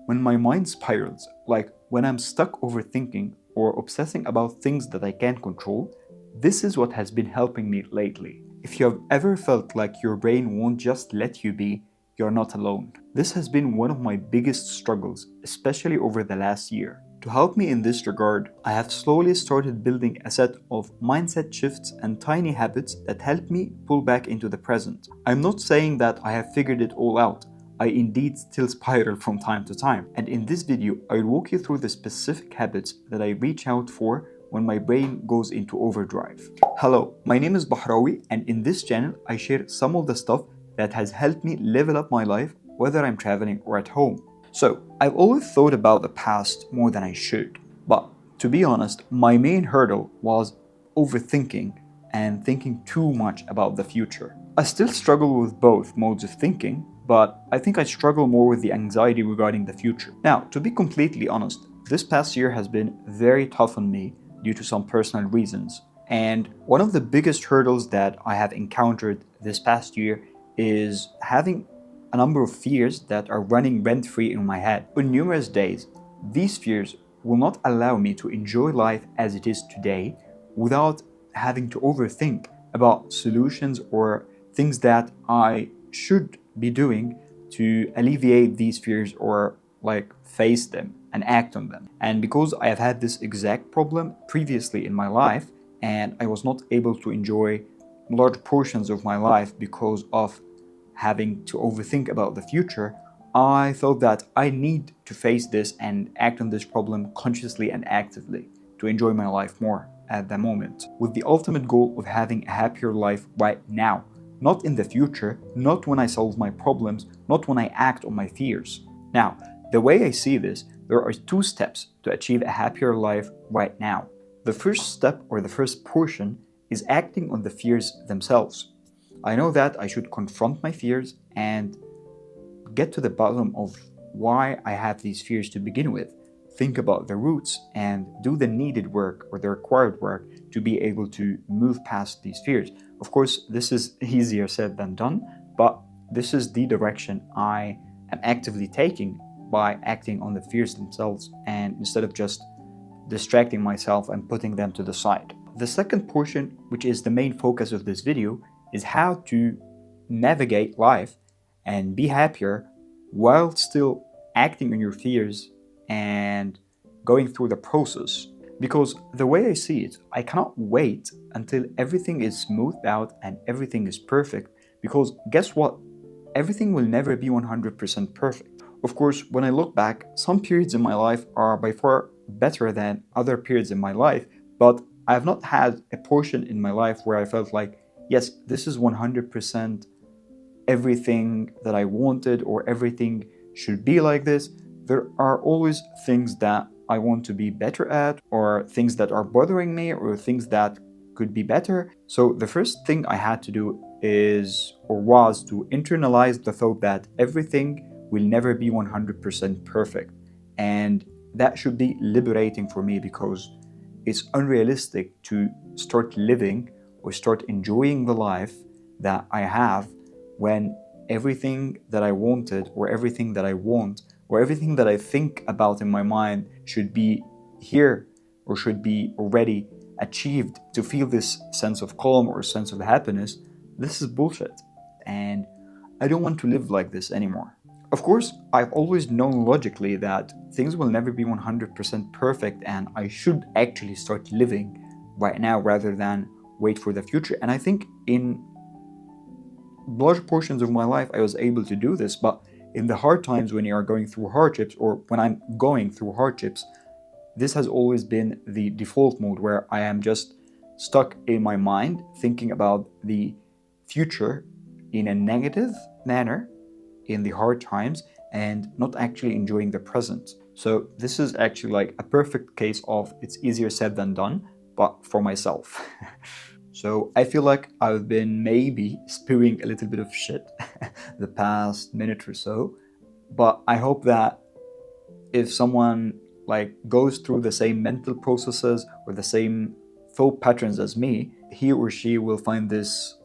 when my mind spirals, like when I'm stuck overthinking or obsessing about things that I can't control, this is what has been helping me lately. If you have ever felt like your brain won't just let you be, you're not alone. This has been one of my biggest struggles, especially over the last year. To help me in this regard, I have slowly started building a set of mindset shifts and tiny habits that help me pull back into the present. I'm not saying that I have figured it all out. I indeed still spiral from time to time. And in this video, I'll walk you through the specific habits that I reach out for when my brain goes into overdrive. Hello, my name is Bahrawi, and in this channel, I share some of the stuff that has helped me level up my life, whether I'm traveling or at home. So, I've always thought about the past more than I should. But to be honest, my main hurdle was overthinking and thinking too much about the future. I still struggle with both modes of thinking, but I think I struggle more with the anxiety regarding the future. Now, to be completely honest, this past year has been very tough on me due to some personal reasons. And one of the biggest hurdles that I have encountered this past year is having a number of fears that are running rent-free in my head. On numerous days, these fears will not allow me to enjoy life as it is today without having to overthink about solutions or things that I should be doing to alleviate these fears or face them and act on them. And because I have had this exact problem previously in my life and I was not able to enjoy large portions of my life because of having to overthink about the future, I thought that I need to face this and act on this problem consciously and actively to enjoy my life more at the moment, with the ultimate goal of having a happier life right now, not in the future, not when I solve my problems, not when I act on my fears. Now, the way I see this, there are two steps to achieve a happier life right now. The first step, or the first portion, is acting on the fears themselves. I know that I should confront my fears and get to the bottom of why I have these fears to begin with. Think about the roots and do the needed work or the required work to be able to move past these fears. Of course, this is easier said than done, but this is the direction I am actively taking by acting on the fears themselves and instead of just distracting myself and putting them to the side. The second portion, which is the main focus of this video, is how to navigate life and be happier while still acting on your fears and going through the process. Because the way I see it, I cannot wait until everything is smoothed out and everything is perfect, because guess what? Everything will never be 100% perfect. Of course, when I look back, some periods in my life are by far better than other periods in my life, but I have not had a portion in my life where I felt like, yes, this is 100% everything that I wanted or everything should be like this. There are always things that I want to be better at or things that are bothering me or things that could be better. So the first thing I had to do was to internalize the thought that everything will never be 100% perfect. And that should be liberating for me because it's unrealistic to start living or start enjoying the life that I have when everything that I wanted or everything that I want or everything that I think about in my mind should be here or should be already achieved to feel this sense of calm or sense of happiness. This is bullshit, and I don't want to live like this anymore. Of course, I've always known logically that things will never be 100% perfect and I should actually start living right now rather than wait for the future. And I think in large portions of my life I was able to do this, but in the hard times when you are going through hardships or when I'm going through hardships, this has always been the default mode where I am just stuck in my mind thinking about the future in a negative manner in the hard times and not actually enjoying the present. So this is actually like a perfect case of it's easier said than done, but for myself. So I feel like I've been maybe spewing a little bit of shit the past minute or so, but I hope that if someone goes through the same mental processes or the same thought patterns as me, he or she will find this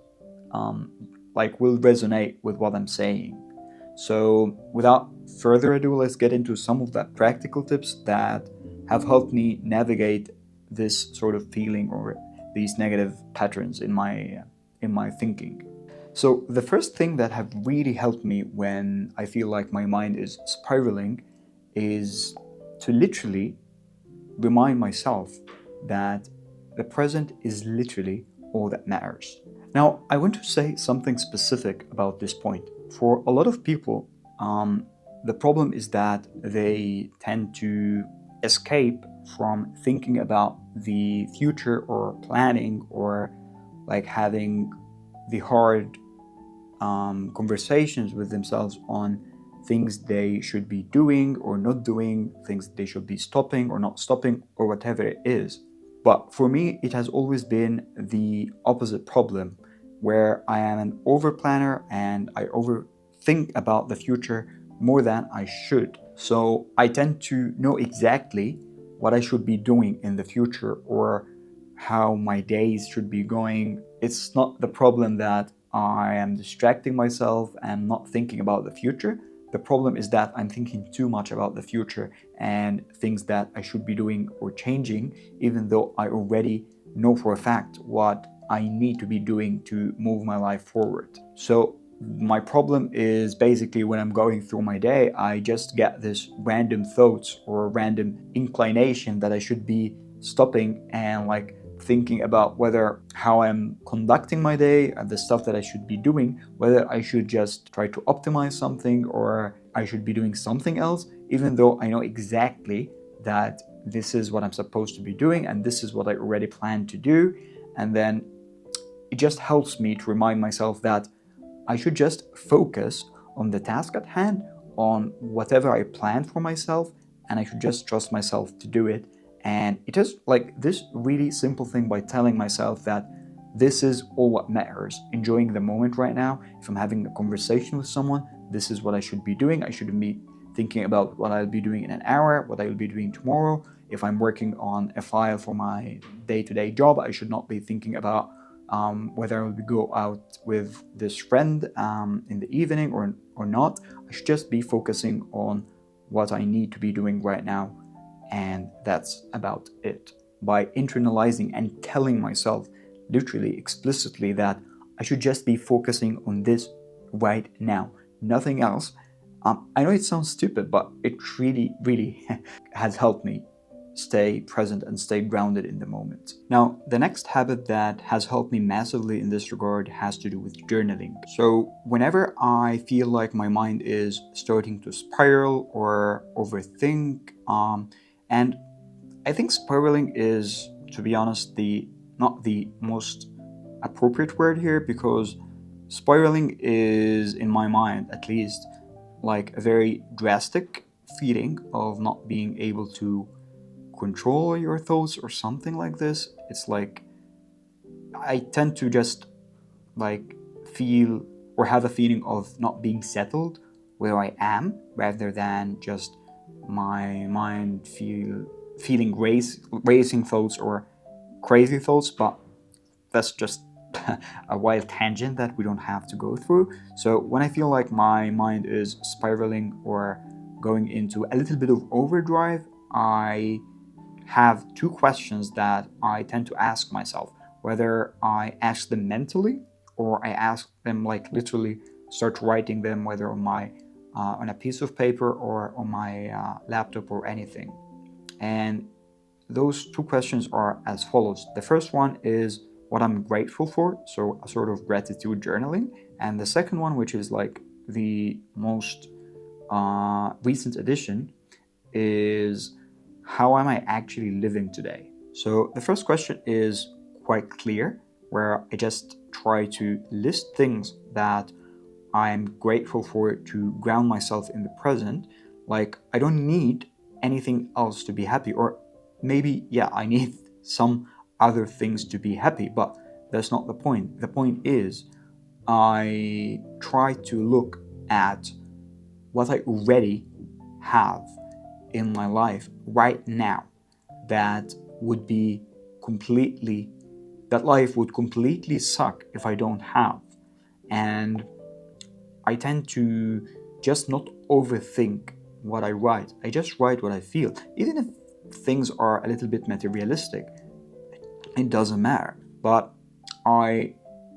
will resonate with what I'm saying. So without further ado, let's get into some of the practical tips that have helped me navigate this sort of feeling or these negative patterns in my thinking. So the first thing that have really helped me when I feel like my mind is spiraling is to literally remind myself that the present is literally all that matters. Now, I want to say something specific about this point. For a lot of people, the problem is that they tend to escape from thinking about the future or planning or like having the hard conversations with themselves on things they should be doing or not doing, things they should be stopping or not stopping, or whatever it is. But for me, it has always been the opposite problem, where I am an over planner and I overthink about the future more than I should. So I tend to know exactly what I should be doing in the future or how my days should be going. It's not the problem that I am distracting myself and not thinking about the future. The problem is that I'm thinking too much about the future and things that I should be doing or changing, even though I already know for a fact what I need to be doing to move my life forward. So my problem is basically when I'm going through my day, I just get this random thoughts or random inclination that I should be stopping and like thinking about whether how I'm conducting my day and the stuff that I should be doing, whether I should just try to optimize something or I should be doing something else, even though I know exactly that this is what I'm supposed to be doing and this is what I already planned to do. And then it just helps me to remind myself that I should just focus on the task at hand, on whatever I planned for myself, and I should just trust myself to do it. And it is like this really simple thing by telling myself that this is all what matters, enjoying the moment right now. If I'm having a conversation with someone, this is what I should be doing. I shouldn't be thinking about what I'll be doing in an hour, what I'll be doing tomorrow. If I'm working on a file for my day-to-day job, I should not be thinking about whether I will go out with this friend in the evening or not. I should just be focusing on what I need to be doing right now, and that's about it. By internalizing and telling myself literally explicitly that I should just be focusing on this right now, nothing else. I know it sounds stupid, but it really, really has helped me stay present and stay grounded in the moment. Now, the next habit that has helped me massively in this regard has to do with journaling. So, whenever I feel like my mind is starting to spiral or overthink, and I think spiraling is, to be honest, the not the most appropriate word here, because spiraling is, in my mind at least, like a very drastic feeling of not being able to control your thoughts or something like this. It's like I tend to just like feel or have a feeling of not being settled where I am, rather than just my mind feeling racing thoughts or crazy thoughts. But that's just a wild tangent that we don't have to go through. So when I feel like my mind is spiraling or going into a little bit of overdrive, I have two questions that I tend to ask myself, whether I ask them mentally or I ask them like literally start writing them, whether on a piece of paper or on my laptop or anything. And those two questions are as follows. The first one is what I'm grateful for, so a sort of gratitude journaling. And the second one, which is like the most recent addition, is how am I actually living today? So the first question is quite clear, where I just try to list things that I'm grateful for to ground myself in the present. Like, I don't need anything else to be happy, or maybe, yeah, I need some other things to be happy, but that's not the point. The point is, I try to look at what I already have in my life right now that would be completely, that life would completely suck if I don't have. And I tend to just not overthink what I write. I just write what I feel. Even if things are a little bit materialistic, it doesn't matter. But I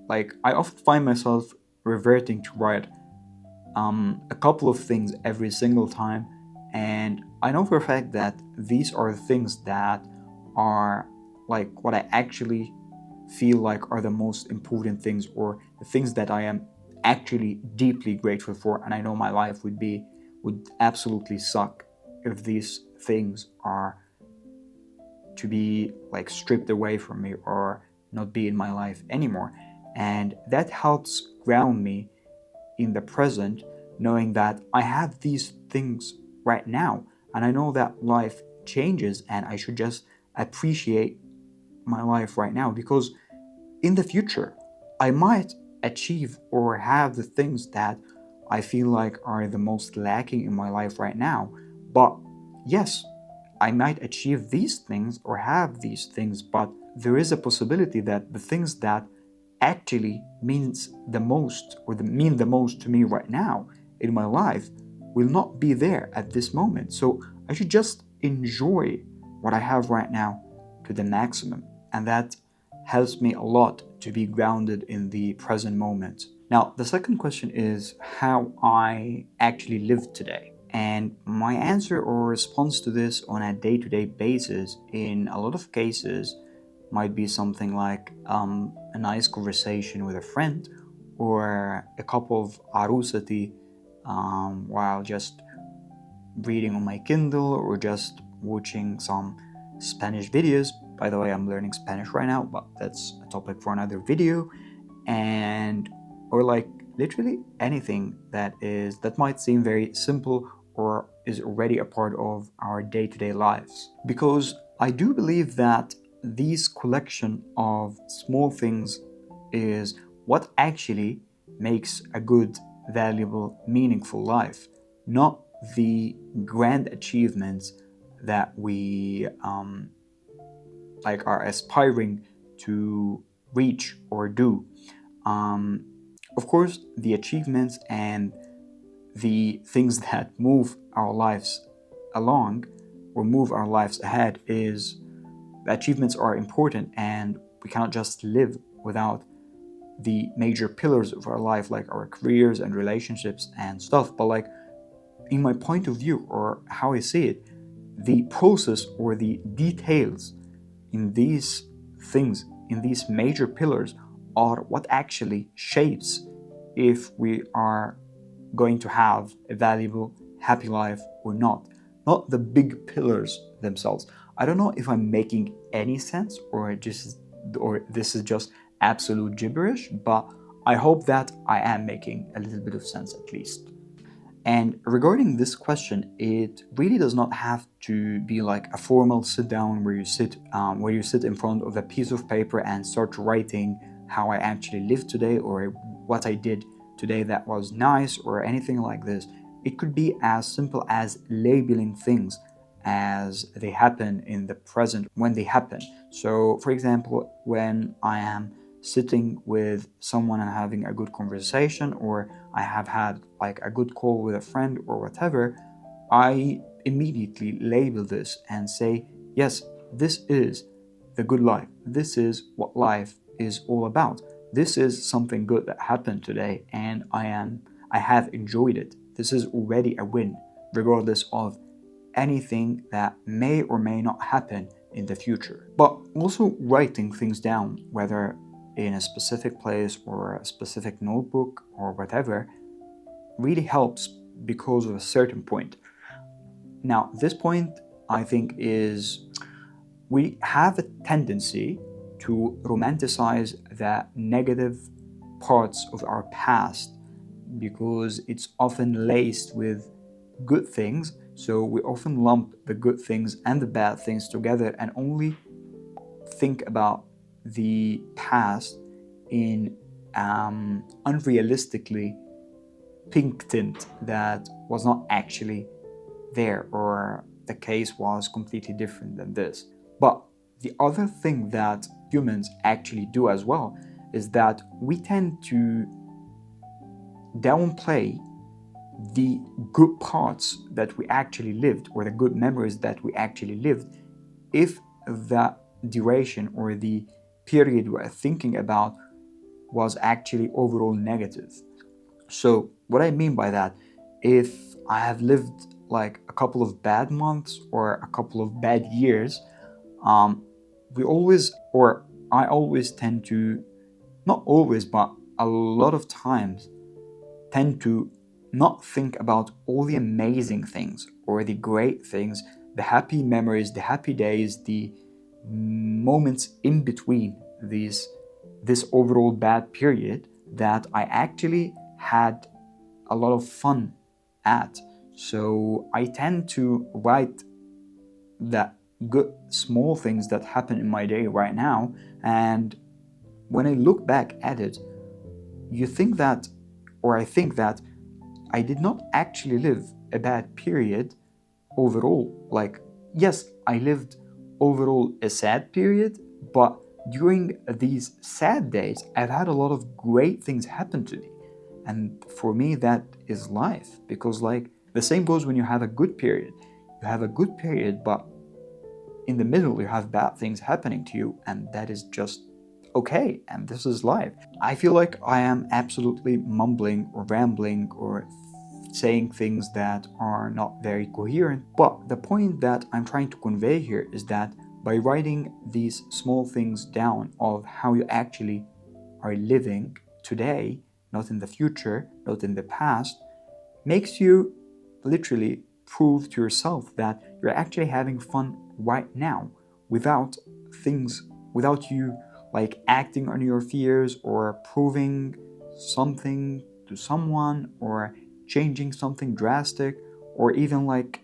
I often find myself reverting to write a couple of things every single time, and I know for a fact that these are the things that are like what I actually feel like are the most important things, or the things that I am actually deeply grateful for. And I know my life would absolutely suck if these things are to be like stripped away from me or not be in my life anymore. And that helps ground me in the present, knowing that I have these things right now, and I know that life changes and I should just appreciate my life right now, because in the future I might achieve or have the things that I feel like are the most lacking in my life right now. But yes, I might achieve these things or have these things, but there is a possibility that the things that actually means the most or mean the most to me right now in my life will not be there at this moment. So I should just enjoy what I have right now to the maximum. And that helps me a lot to be grounded in the present moment. Now, the second question is how I actually live today. And my answer or response to this on a day to day basis, in a lot of cases, might be something like a nice conversation with a friend, or a cup of arusati while just reading on my Kindle, or just watching some Spanish videos. By the way, I'm learning Spanish right now, but that's a topic for another video. And or like literally anything that might seem very simple or is already a part of our day-to-day lives. Because I do believe that these collection of small things is what actually makes a good, valuable, meaningful life, not the grand achievements that we are aspiring to reach or do. Um, of course, the achievements and the things that move our lives along or move our lives ahead is the achievements are important, and we cannot just live without the major pillars of our life, like our careers and relationships and stuff. But like, in my point of view or how I see it, the process or the details in these things, in these major pillars, are what actually shapes if we are going to have a valuable, happy life or not the big pillars themselves. I don't know if I'm making any sense, or this is just absolute gibberish, but I hope that I am making a little bit of sense at least. And regarding this question, it really does not have to be like a formal sit down where you sit in front of a piece of paper and start writing how I actually lived today, or what I did today that was nice, or anything like this. It could be as simple as labeling things as they happen in the present when they happen. So, for example, when I am sitting with someone and having a good conversation, or I have had like a good call with a friend or whatever, I immediately label this and say, yes, this is the good life. This is what life is all about. This is something good that happened today, and I have enjoyed it. This is already a win, regardless of anything that may or may not happen in the future. But also writing things down, whether in a specific place or a specific notebook or whatever, really helps because of a certain point. Now, this point I think is we have a tendency to romanticize the negative parts of our past because it's often laced with good things. So we often lump the good things and the bad things together and only think about the past in unrealistically pink tint that was not actually there, or the case was completely different than this. But the other thing that humans actually do as well is that we tend to downplay the good parts that we actually lived, or the good memories that we actually lived, if the duration or the period we're thinking about was actually overall negative. So, what I mean by that, if I have lived like a couple of bad months or a couple of bad years, um, we always, or I always tend to, not always, but a lot of times, tend to not think about all the amazing things or the great things, the happy memories, the happy days, the moments in between this overall bad period that I actually had a lot of fun at. So I tend to write the good small things that happen in my day right now, and when I look back at it, you think that, or I think that I did not actually live a bad period overall. Like, yes, I lived overall a sad period, but during these sad days, I've had a lot of great things happen to me. And for me, that is life. Because, like, the same goes when you have a good period. You have a good period, but in the middle, you have bad things happening to you, and that is just okay, and this is life. I feel like I am absolutely mumbling or rambling or saying things that are not very coherent, but the point that I'm trying to convey here is that by writing these small things down of how you actually are living today, not in the future, not in the past, makes you literally prove to yourself that you're actually having fun right now without things, without you like acting on your fears or proving something to someone or changing something drastic, or even like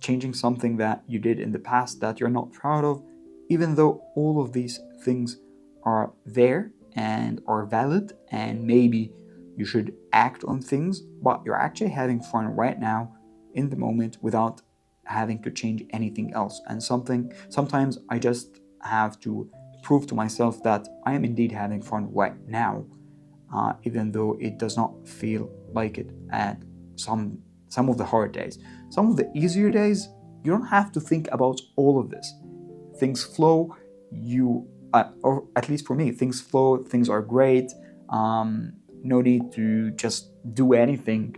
changing something that you did in the past that you're not proud of. Even though all of these things are there and are valid, and maybe you should act on things, but you're actually having fun right now in the moment without having to change anything else. And sometimes I just have to prove to myself that I am indeed having fun right now, even though it does not feel like it at some of the hard days. Some of the easier days, you don't have to think about all of this. Things flow. Or at least for me, things flow. Things are great. No need to just do anything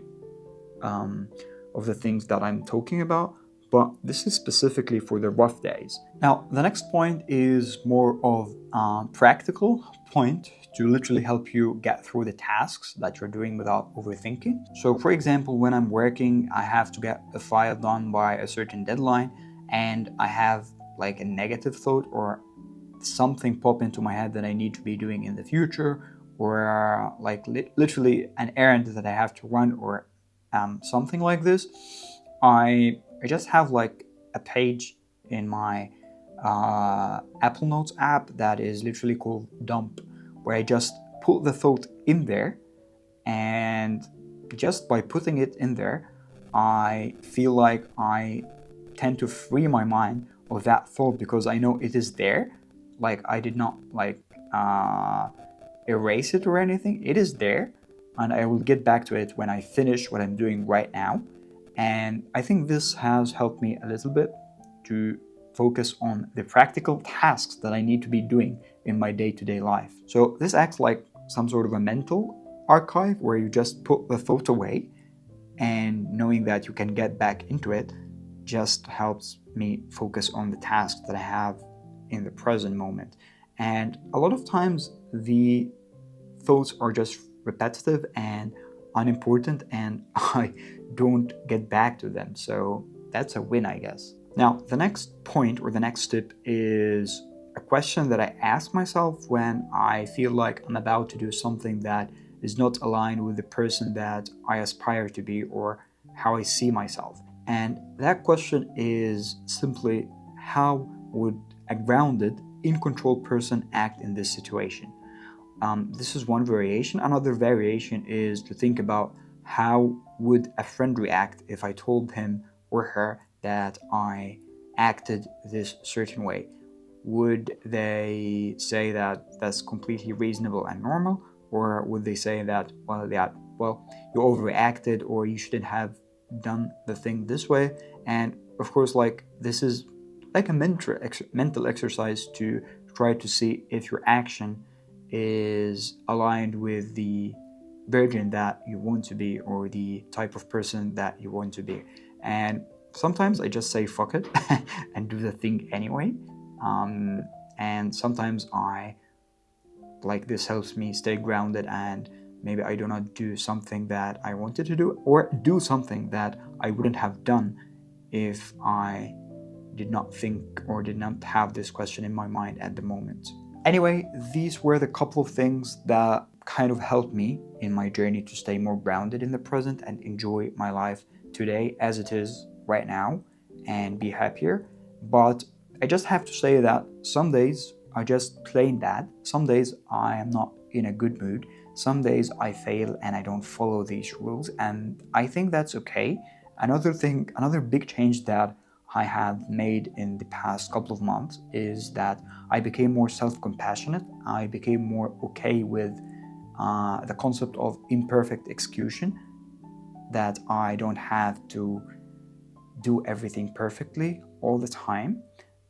um, of the things that I'm talking about, but this is specifically for the rough days. Now, the next point is more of a practical point to literally help you get through the tasks that you're doing without overthinking. So, for example, when I'm working, I have to get a file done by a certain deadline, and I have like a negative thought or something pop into my head that I need to be doing in the future, or like literally an errand that I have to run, or something like this. I just have like a page in my Apple Notes app that is literally called Dump, where I just put the thought in there, and just by putting it in there, I feel like I tend to free my mind of that thought because I know it is there. Like I did not like erase it or anything. It is there, and I will get back to it when I finish what I'm doing right now. And I think this has helped me a little bit to focus on the practical tasks that I need to be doing in my day-to-day life. So this acts like some sort of a mental archive where you just put the thought away, and knowing that you can get back into it just helps me focus on the tasks that I have in the present moment. And a lot of times the thoughts are just repetitive and unimportant, and I don't get back to them. So that's a win, I guess. Now, the next point or the next step is a question that I ask myself when I feel like I'm about to do something that is not aligned with the person that I aspire to be or how I see myself. And that question is simply, how would a grounded, in control person act in this situation? This is one variation. Another variation is to think about, how would a friend react if I told him or her that I acted this certain way? Would they say that that's completely reasonable and normal, or would they say that, well, well, you overreacted or you shouldn't have done the thing this way. And of course, like, this is like a mental exercise to try to see if your action is aligned with the version that you want to be or the type of person that you want to be. And sometimes I just say fuck it and do the thing anyway. Um, and sometimes I like this helps me stay grounded, and maybe I do not do something that I wanted to do or do something that I wouldn't have done if I did not think or did not have this question in my mind at the moment. Anyway, these were the couple of things that kind of helped me in my journey to stay more grounded in the present and enjoy my life today as it is right now and be happier. But I just have to say that some days are just plain bad. Some days I am not in a good mood. Some days I fail and I don't follow these rules, and I think that's okay. Another big change that I have made in the past couple of months is that I became more self compassionate. I became more okay with the concept of imperfect execution, that I don't have to do everything perfectly all the time.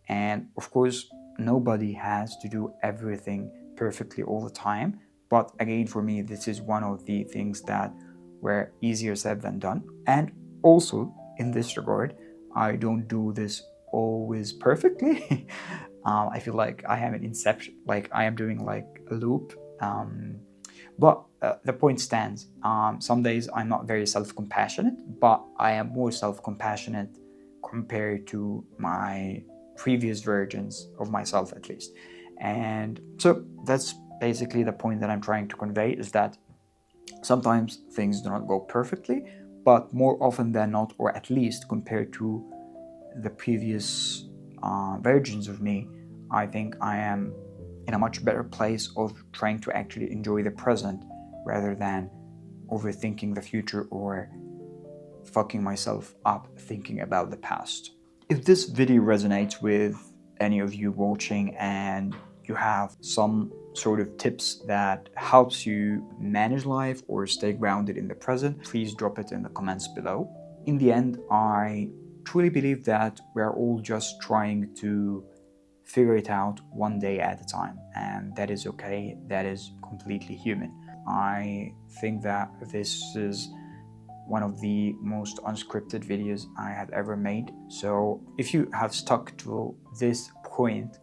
And of course, nobody has to do everything perfectly all the time. But again, for me, this is one of the things that were easier said than done. And also, in this regard, I don't do this always perfectly. I feel like I am an inception, like I am doing like a loop. But the point stands. Some days I'm not very self compassionate, but I am more self compassionate compared to my previous versions of myself, at least. And so that's basically the point that I'm trying to convey, is that sometimes things do not go perfectly, but more often than not, or at least compared to the previous versions of me, I think I am in a much better place of trying to actually enjoy the present rather than overthinking the future or fucking myself up thinking about the past. If this video resonates with any of you watching and you have some sort of tips that helps you manage life or stay grounded in the present, please drop it in the comments below. In the end, I truly believe that we're all just trying to figure it out one day at a time, and that is okay. That is completely human. I think that this is one of the most unscripted videos I have ever made. So if you have stuck to this point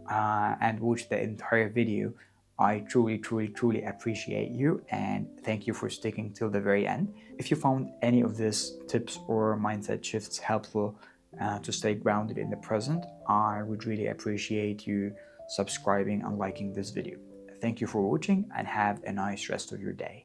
and watched the entire video, I truly appreciate you, and thank you for sticking till the very end. If you found any of these tips or mindset shifts helpful to stay grounded in the present, I would really appreciate you subscribing and liking this video. Thank you for watching and have a nice rest of your day.